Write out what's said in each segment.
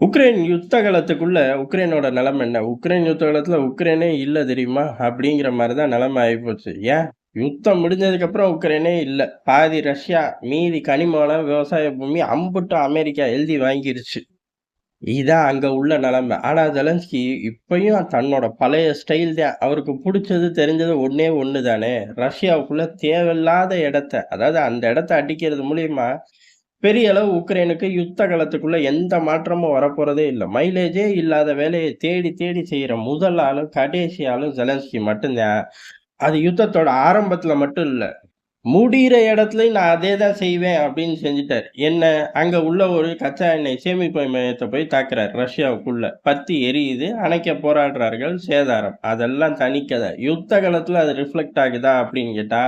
Ukraine யுத்த காலத்துக்குள்ள உக்ரைனோட நிலைமை என்ன? உக்ரைன் யுத்த காலத்துல உக்ரைனே இல்ல தெரியுமா? அப்படிங்கிற மாரி தான் நிலைமை ஆயிப்போச்சு. ஏன்? யுத்தம் முடிஞ்சதுக்கப்புறம் உக்ரைனே இல்ல. பாதி ரஷ்யா, மீதி கனிம வளம், விவசாய பூமி அம்புட்டும் அமெரிக்கா எழுதி வாங்கிருச்சு. இதான் அங்க உள்ள நிலைமை. ஆனா ஜெலன்ஸ்கி இப்பயும் தன்னோட பழைய ஸ்டைல் தான். அவருக்கு புடிச்சது, தெரிஞ்சது ஒண்ணே ஒண்ணு தானே. ரஷ்யாவுக்குள்ள தேவையில்லாத இடத்த, அதாவது அந்த இடத்த அடிக்கிறது மூலியமா பெரிய அளவு உக்ரைனுக்கு யுத்த காலத்துக்குள்ள எந்த மாற்றமும் வரப்போறதே இல்ல. மைலேஜே இல்லாத வேலைய தேடி தேடி செய்ற முதல் ஆளும், கடைசி ஆளும் ஜெலன்ஸ்கி மட்டும் தான். அது யுத்தத்தோட ஆரம்பத்துல மட்டும் இல்ல. முடியிற இடத்துலயும் நான் அதே தான் செய்வேன் அப்படின்னு செஞ்சுட்டாரு. என்ன? அங்க உள்ள ஒரு கச்சா எண்ணெய் சேமிப்பு மையத்த போய் தாக்குறாரு ரஷ்யாவுக்குள்ள. பத்தி எரியுது, அணைக்க போராடுறார்கள், சேதாரம். அதெல்லாம் தனி கத. யுத்த காலத்துல அது ரிஃப்ளெக்ட் ஆகுதா அப்படின்னு கேட்டா,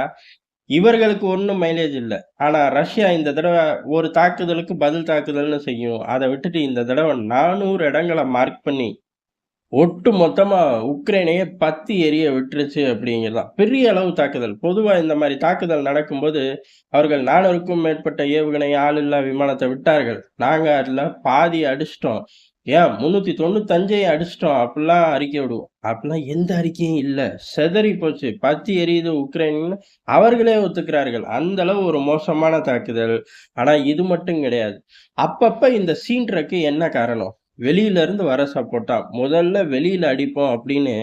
இவர்களுக்கு ஒண்ணும் மைலேஜ் இல்ல. ஆனா ரஷ்யா இந்த தடவ ஒரு தாக்குதலுக்கு பதில் தாக்குதல்னு செய்யும். அத விட்டுட்டு இந்த தடவ 400 இடங்கள மார்க் பண்ணி ஒட்டு மொத்தமா உக்ரைனையே பத்தி எரிய விட்டுருச்சு அப்படிங்கிறதான். பெரிய அளவு தாக்குதல். பொதுவா இந்த மாரி தாக்குதல் நடக்கும்போது, அவர்கள் 400க்கும் மேற்பட்ட ஏவுகணை ஆளில்லா விமானத்த விட்டார்கள். நாங்க அதுல பாதி அடிச்சுட்டோம். ஏன் 395 அடிச்சுட்டோம். அப்படிலாம் அறிக்கை விடுவோம். அப்படிலாம் எந்த அறிக்கையும் இல்ல. சிதறி போச்சு. பத்தி எரியுது உக்ரைன்னு அவர்களே ஒத்துக்கிறார்கள். அந்த அளவு ஒரு மோசமான தாக்குதல். ஆனா இது மட்டும் கிடையாது. அப்பப்ப இந்த சீன்றக்கு என்ன காரணம்? வெளியில இருந்து வர சப்போர்ட்டா, முதல்ல வெளியில அடிப்போம் அப்படின்னு,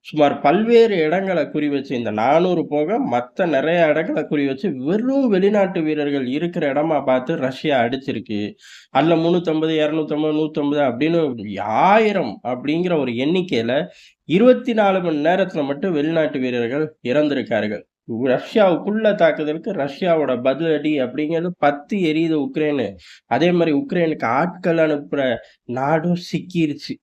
சுமார் பல்வேறு இடங்கள குறி வச்சு, இந்த 400 போக மத்த நெறைய இடங்கள குறி வச்சு, வெறும் வெளிநாட்டு வீரர்கள் இருக்கிற இடமா பார்த்து ரஷ்யா அடிச்சிருக்கு. அதுல 350, 250, 150 அப்படின்னு 1000 அப்படிங்கிற ஒரு எண்ணிக்கையில 24 மணி நேரத்துல மட்டும் வெளிநாட்டு வீரர்கள் இறந்திருக்கார்கள். ரஷ்யாவுக்குள்ள தாக்குதலுக்கு ரஷ்யாவோட பதிலடி அப்படிங்கிறது பத்தி எரியுது உக்ரைனு. அதே மாரி உக்ரைனுக்கு ஆட்கள் அனுப்புற நாடும் சிக்கிருச்சு.